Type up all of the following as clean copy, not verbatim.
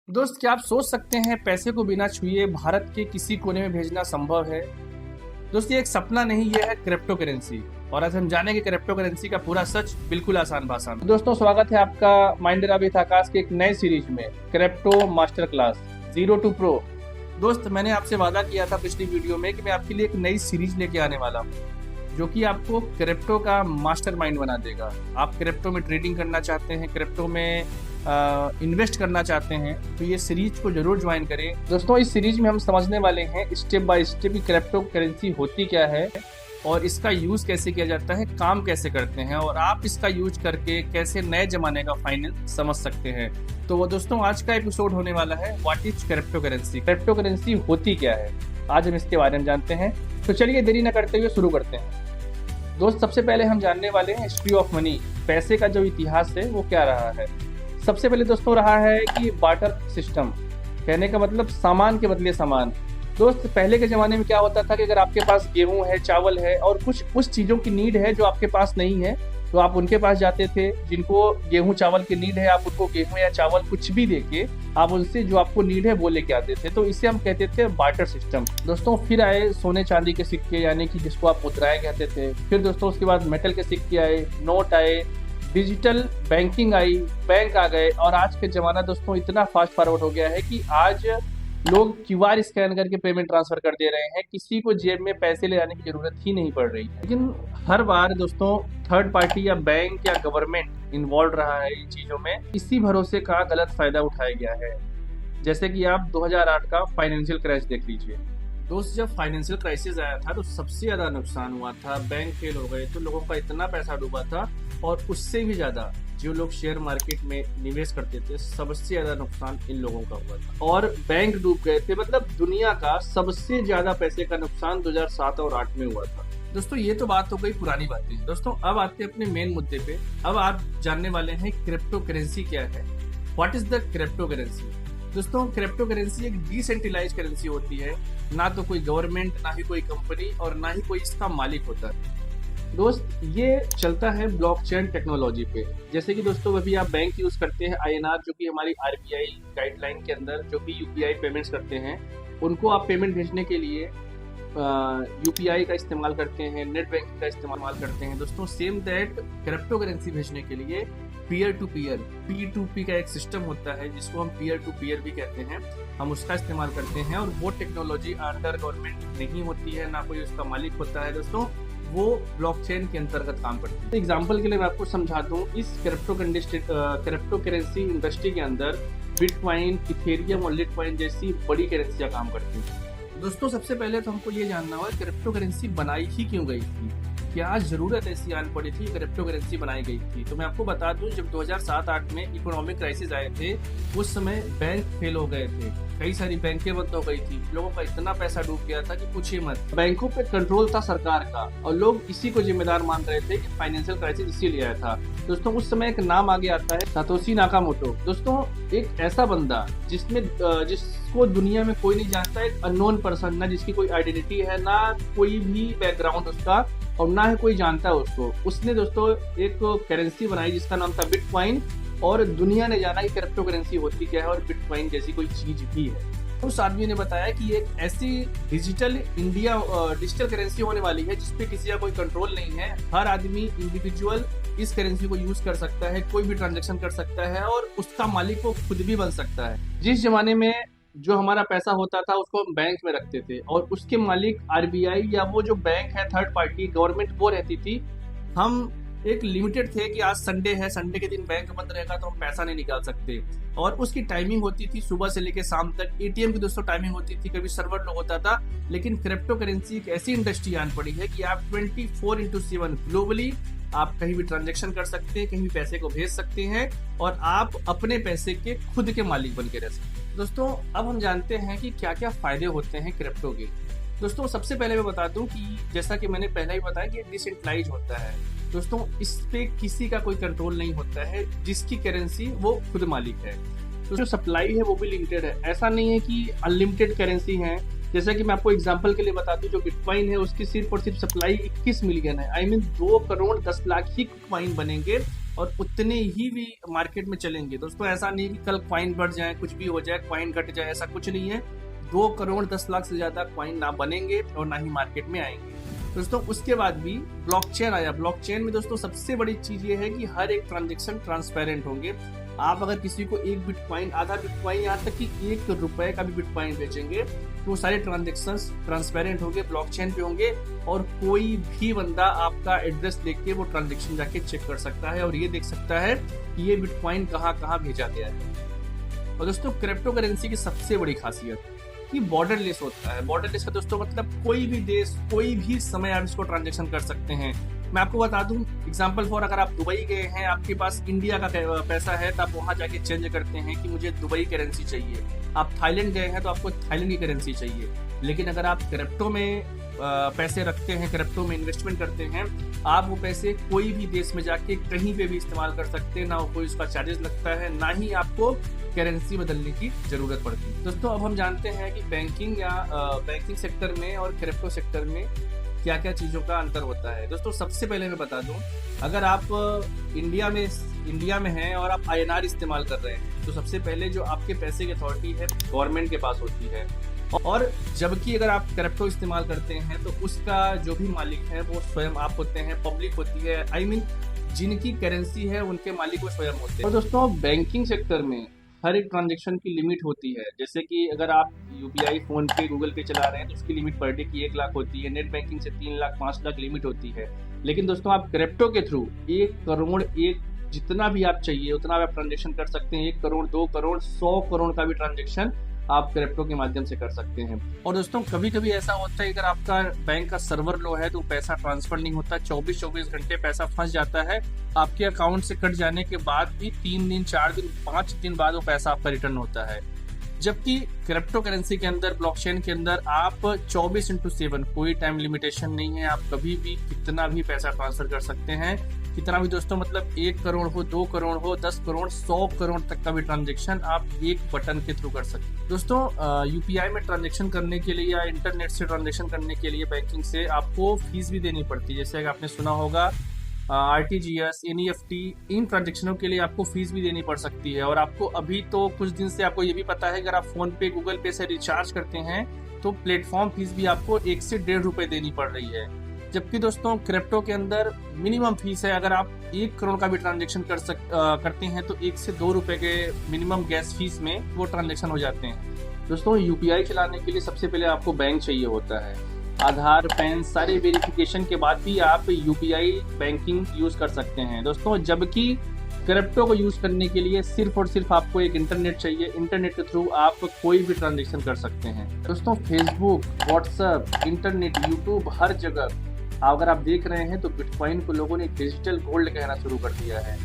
दोस्त, क्या आप सोच सकते हैं पैसे को बिना छुए भारत के किसी कोने में भेजना संभव है? दोस्त, ये एक सपना नहीं, ये है क्रिप्टो करेंसी। और आज हम जानेंगे क्रिप्टो करेंसी का पूरा सच बिल्कुल आसान भाषा में। दोस्तों, स्वागत है आपका माइंडर अमित आकाश के एक नए सीरीज में, crypto master class zero to pro. दोस्त, मैंने आपसे वादा किया था पिछली वीडियो में कि मैं आपके लिए एक नई सीरीज लेके आने वाला हूँ जो कि आपको क्रिप्टो का मास्टरमाइंड बना देगा। आप क्रिप्टो में ट्रेडिंग करना चाहते हैं, क्रिप्टो में इन्वेस्ट करना चाहते हैं, तो ये सीरीज को जरूर ज्वाइन करें। दोस्तों, इस सीरीज में हम समझने वाले हैं स्टेप बाय स्टेप कि क्रिप्टो करेंसी होती क्या है और इसका यूज कैसे किया जाता है, काम कैसे करते हैं और आप इसका यूज करके कैसे नए जमाने का फाइनेंस समझ सकते हैं। तो वो दोस्तों, आज का एपिसोड होने वाला है what is crypto currency. Crypto currency होती क्या है, आज हम इसके बारे में जानते हैं। तो चलिए देरी न करते हुए शुरू करते हैं। दोस्त, सबसे पहले हम जानने वाले हैं हिस्ट्री ऑफ मनी। पैसे का जो इतिहास है वो क्या रहा है। सबसे पहले दोस्तों रहा है कि बार्टर सिस्टम, कहने का मतलब सामान के बदले सामान। दोस्त, पहले के ज़माने में क्या होता था कि अगर आपके पास गेहूं है, चावल है और कुछ उस चीज़ों की नीड है जो आपके पास नहीं है, तो आप उनके पास जाते थे। जिनको गेहूं चावल की नीड है, आप उनको गेहूं या चावल कुछ भी देके आप उनसे जो आपको नीड है वो लेके आते थे। तो इसे हम कहते थे बार्टर सिस्टम। दोस्तों, फिर आए सोने चांदी के सिक्के, यानी कि जिसको आप मुद्राएं कहते थे। फिर दोस्तों उसके बाद मेटल के सिक्के आए, नोट आए, डिजिटल बैंकिंग आई, बैंक आ गए। और आज के ज़माना दोस्तों इतना फास्ट फॉरवर्ड हो गया है कि आज लोग क्यूआर स्कैन करके पेमेंट ट्रांसफर कर दे रहे हैं। किसी को जेब में पैसे ले जाने की जरूरत ही नहीं पड़ रही है। लेकिन हर बार दोस्तों थर्ड पार्टी या बैंक या गवर्नमेंट इन्वॉल्व रहा है इन चीज़ों में। इसी भरोसे का गलत फायदा उठाया गया है। जैसे कि आप 2008 का फाइनेंशियल क्रैश देख लीजिए। दोस्त, जब फाइनेंशियल क्राइसिस आया था तो सबसे ज़्यादा नुकसान हुआ था। बैंक फेल हो गए तो लोगों का इतना पैसा डूबा था, और उससे भी ज़्यादा जो लोग शेयर मार्केट में निवेश करते थे, सबसे ज़्यादा नुकसान इन लोगों का हुआ था। और बैंक डूब गए थे, मतलब दुनिया का सबसे ज़्यादा पैसे का नुकसान 2007 और 2008 में हुआ था। दोस्तों, ये तो बात हो गई पुरानी बातें। दोस्तों, अब आते हैं अपने मेन मुद्दे पे। अब आप जानने वाले हैं क्रिप्टो करेंसी क्या है, what is the crypto currency. दोस्तों, क्रिप्टो करेंसी एक डिसेंट्रलाइज करेंसी होती है। ना तो कोई गवर्नमेंट, ना ही कोई कंपनी और ना ही कोई इसका मालिक होता है। दोस्त, ये चलता है ब्लॉकचेन टेक्नोलॉजी पे। जैसे कि दोस्तों अभी आप बैंक यूज करते हैं आईएनआर, जो कि हमारी आरबीआई गाइडलाइन के अंदर जो भी यूपीआई पेमेंट्स करते हैं, उनको आप पेमेंट भेजने के लिए यूपीआई का इस्तेमाल करते हैं, नेट बैंकिंग का इस्तेमाल करते हैं। दोस्तों, सेम दैट क्रिप्टो करेंसी भेजने के लिए पीयर टू पीयर, P2P का एक सिस्टम होता है जिसको हम पीयर टू पीयर भी कहते हैं, हम उसका इस्तेमाल करते हैं। और वो टेक्नोलॉजी अंडर गवर्नमेंट नहीं होती है, ना कोई उसका मालिक होता है। दोस्तों, वो ब्लॉकचेन के अंतर्गत काम करती है। एग्जाम्पल के लिए मैं आपको समझा दूं, इस क्रिप्टो करेंसी इंडस्ट्री के अंदर बिटकॉइन, इथेरियम और लिटकॉइन जैसी बड़ी करेंसियां काम करती हैं। दोस्तों, सबसे पहले तो हमको ये जानना होगा क्रिप्टो करेंसी बनाई ही क्यों गई थी, क्या जरूरत ऐसी आन पड़ी थी क्रिप्टो करेंसी बनाई गई थी। तो मैं आपको बता दूं, जब 2007-8 में इकोनॉमिक क्राइसिस आए थे, उस समय बैंक फेल हो गए थे, कई सारी बैंकें बंद हो गई थी, लोगों का इतना पैसा डूब गया था कि पूछिए मत। बैंकों पे कंट्रोल था सरकार का और लोग इसी को जिम्मेदार मान रहे थे कि फाइनेंशियल क्राइसिस इसीलिए आया था। दोस्तों, उस समय एक नाम आगे आता है, सातोशी नाकामोटो। दोस्तों, एक ऐसा बंदा जिसको दुनिया में कोई नहीं जानता, एक अननोन पर्सन, ना जिसकी कोई आइडेंटिटी है, ना कोई भी बैकग्राउंड उसका, और ना ही कोई जानता है उसको। उसने दोस्तों एक करेंसी बनाई जिसका नाम था बिटकॉइन, और दुनिया ने जाना कि क्रिप्टो करेंसी होती क्या है और बिटकॉइन जैसी कोई चीज भी है। उस आदमी ने बताया कि एक ऐसी डिजिटल करेंसी होने वाली है जिसपे किसी का कोई कंट्रोल नहीं है। हर आदमी इंडिविजुअल इस करेंसी को यूज कर सकता है, कोई भी ट्रांजेक्शन कर सकता है और उसका मालिक वो खुद भी बन सकता है। जिस जमाने में जो हमारा पैसा होता था उसको हम बैंक में रखते थे और उसके मालिक आरबीआई या वो जो बैंक है थर्ड पार्टी गवर्नमेंट वो रहती थी। हम एक लिमिटेड थे कि आज संडे है, संडे के दिन बैंक बंद रहेगा तो हम पैसा नहीं निकाल सकते, और उसकी टाइमिंग होती थी सुबह से लेकर शाम तक। एटीएम की दोस्तों टाइमिंग होती थी, कभी सर्वर लो होता था। लेकिन क्रिप्टो करेंसी एक ऐसी इंडस्ट्री आन पड़ी है कि आप 24/7 ग्लोबली आप कहीं भी ट्रांजेक्शन कर सकते हैं, कहीं भी पैसे को भेज सकते हैं और आप अपने पैसे के खुद के मालिक बन के रह सकते हैं। दोस्तों, अब हम जानते हैं कि क्या क्या फायदे होते हैं क्रिप्टो के। दोस्तों, सबसे पहले मैं बता दूं कि जैसा कि मैंने पहले ही बताया कि डिसेंट्रलाइज होता है। दोस्तों, इस पे किसी का कोई कंट्रोल नहीं होता है, जिसकी करेंसी वो खुद मालिक है। तो जो सप्लाई है वो भी लिमिटेड है, ऐसा नहीं है कि अनलिमिटेड करेंसी है। जैसा कि मैं आपको एग्जांपल के लिए बता दूं, जो बिटकॉइन है उसकी सिर्फ और सिर्फ सप्लाई 21 मिलियन है। 2 करोड़ 10 लाख ही बिटकॉइन बनेंगे और उतने ही भी मार्केट में चलेंगे। दोस्तों ऐसा नहीं कि कल कॉइन बढ़ जाए, कुछ भी हो जाए, कॉइन घट जाए, ऐसा कुछ नहीं है। 2 करोड़ 10 लाख से ज़्यादा कॉइन ना बनेंगे और ना ही मार्केट में आएंगे। दोस्तों उसके बाद भी ब्लॉकचेन आया। ब्लॉकचेन में दोस्तों सबसे बड़ी चीज़ ये है कि हर एक ट्रांजेक्शन ट्रांसपेरेंट होंगे। आप अगर किसी को 1 बिटकॉइन, आधा बिटकॉइन, यहाँ तक कि 1 रुपए का भी बिटकॉइन बेचेंगे तो वो सारे ट्रांजेक्शन्स ट्रांसपेरेंट होंगे, ब्लॉकचेन पे होंगे और कोई भी बंदा आपका एड्रेस लेके वो ट्रांजेक्शन जाके चेक कर सकता है और ये देख सकता है कि ये बिटकॉइन कहाँ कहाँ भेजा गया है। और दोस्तों क्रिप्टो करेंसी की सबसे बड़ी खासियत कि बॉर्डरलेस होता है। बॉर्डरलेस का दोस्तों मतलब कोई भी देश, कोई भी समय आप इसको ट्रांजेक्शन कर सकते हैं। मैं आपको बता दूं एग्जांपल फॉर, अगर आप दुबई गए हैं, आपके पास इंडिया का पैसा है तो आप वहां जाके चेंज करते हैं कि मुझे दुबई करेंसी चाहिए। आप थाईलैंड गए हैं तो आपको थाईलैंड की करेंसी चाहिए। लेकिन अगर आप क्रिप्टो में पैसे रखते हैं, क्रिप्टो में इन्वेस्टमेंट करते हैं, आप वो पैसे कोई भी देश में जाके कहीं पे भी इस्तेमाल कर सकते हैं। ना कोई उसका चार्जेस लगता है, ना ही आपको करेंसी बदलने की जरूरत पड़ती है। दोस्तों अब हम जानते हैं कि बैंकिंग सेक्टर में और क्रिप्टो सेक्टर में क्या क्या चीज़ों का अंतर होता है। दोस्तों सबसे पहले मैं बता दूं, अगर आप इंडिया में हैं और आप INR इस्तेमाल कर रहे हैं तो सबसे पहले जो आपके पैसे की अथॉरिटी है गवर्नमेंट के पास होती है। और जबकि अगर आप क्रिप्टो इस्तेमाल करते हैं तो उसका जो भी मालिक है वो स्वयं आप होते हैं, पब्लिक होती है। I mean, जिनकी करेंसी है उनके मालिक वो स्वयं होते हैं। और दोस्तों बैंकिंग सेक्टर में हर एक ट्रांजेक्शन की लिमिट होती है। जैसे कि अगर आप UPI, फोन पे, गूगल पे चला रहे हैं तो उसकी लिमिट पर डे की 1 लाख होती है। नेट बैंकिंग से 3 लाख 5 लाख लिमिट होती है। लेकिन दोस्तों आप क्रिप्टो के थ्रू 1 करोड़, जितना भी आप चाहिए उतना आप ट्रांजेक्शन कर सकते हैं। 1 करोड़, 2 करोड़, 100 करोड़ का भी ट्रांजेक्शन आप क्रिप्टो के माध्यम से कर सकते हैं। और दोस्तों कभी कभी ऐसा होता है अगर आपका बैंक का सर्वर लो है तो पैसा ट्रांसफर नहीं होता, 24 घंटे पैसा फंस जाता है। आपके अकाउंट से कट जाने के बाद भी 3 दिन, 4 दिन, 5 दिन बाद वो पैसा आपका रिटर्न होता है। जबकि क्रिप्टो करेंसी के अंदर, ब्लॉकचेन के अंदर आप 24/7 कोई टाइम लिमिटेशन नहीं है। आप कभी भी कितना भी पैसा ट्रांसफर कर सकते हैं, कितना भी दोस्तों, मतलब 1 करोड़ हो, 2 करोड़ हो, 10 करोड़, 100 करोड़ तक का भी ट्रांजेक्शन आप एक बटन के थ्रू कर सकते हैं। दोस्तों UPI में ट्रांजेक्शन करने के लिए या इंटरनेट से ट्रांजेक्शन करने के लिए बैंकिंग से आपको फीस भी देनी पड़ती है। जैसे आपने सुना होगा RTGS, NEFT, इन ट्रांजेक्शनों के लिए आपको फीस भी देनी पड़ सकती है। और आपको अभी तो कुछ दिन से आपको ये भी पता है अगर आप फोन पे, गूगल पे से रिचार्ज करते हैं तो प्लेटफॉर्म फीस भी आपको 1 से 1.5 रुपए देनी पड़ रही है। जबकि दोस्तों क्रिप्टो के अंदर मिनिमम फीस है। अगर आप 1 करोड़ का भी ट्रांजेक्शन करते हैं तो 1 से 2 रुपए के मिनिमम गैस फीस में वो ट्रांजेक्शन हो जाते हैं। दोस्तों UPI चलाने के लिए सबसे पहले आपको बैंक चाहिए होता है। आधार, पैन, सारे वेरिफिकेशन के बाद भी आप UPI बैंकिंग यूज कर सकते हैं। दोस्तों जबकि क्रिप्टो को यूज करने के लिए सिर्फ और सिर्फ आपको एक इंटरनेट चाहिए। इंटरनेट के थ्रू आप कोई भी ट्रांजेक्शन कर सकते हैं। दोस्तों फेसबुक, व्हाट्सएप, इंटरनेट, यूट्यूब, हर जगह अगर आप देख रहे हैं तो बिटकॉइन को लोगों ने डिजिटल गोल्ड कहना शुरू कर दिया है।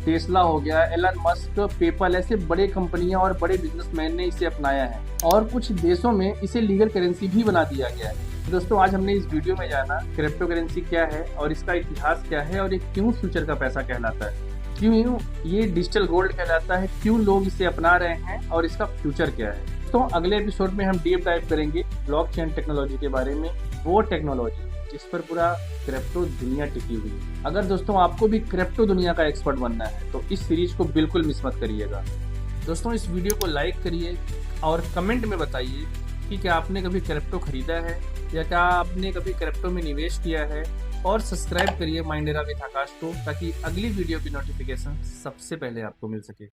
टेस्ला हो गया, एलन मस्क, पेपल, ऐसे बड़े कंपनियां और बड़े बिजनेसमैन ने इसे अपनाया है और कुछ देशों में इसे लीगल करेंसी भी बना दिया गया है। दोस्तों आज हमने इस वीडियो में जाना क्रिप्टो करेंसी क्या है और इसका इतिहास क्या है और ये क्यों फ्यूचर का पैसा कहलाता है, क्यों ये डिजिटल गोल्ड कहलाता है, क्यों लोग इसे अपना रहे हैं और इसका फ्यूचर क्या है। तो अगले एपिसोड में हम डीप डाइव करेंगे ब्लॉकचेन टेक्नोलॉजी के बारे में, वो टेक्नोलॉजी जिस पर पूरा क्रिप्टो दुनिया टिकी हुई है। अगर दोस्तों आपको भी क्रिप्टो दुनिया का एक्सपर्ट बनना है तो इस सीरीज को बिल्कुल मिस मत करिएगा। दोस्तों इस वीडियो को लाइक करिए और कमेंट में बताइए कि क्या आपने कभी क्रिप्टो खरीदा है या क्या आपने कभी क्रिप्टो में निवेश किया है। और सब्सक्राइब करिए माइंड एरा विद आकाश को ताकि अगली वीडियो की नोटिफिकेशन सबसे पहले आपको मिल सके।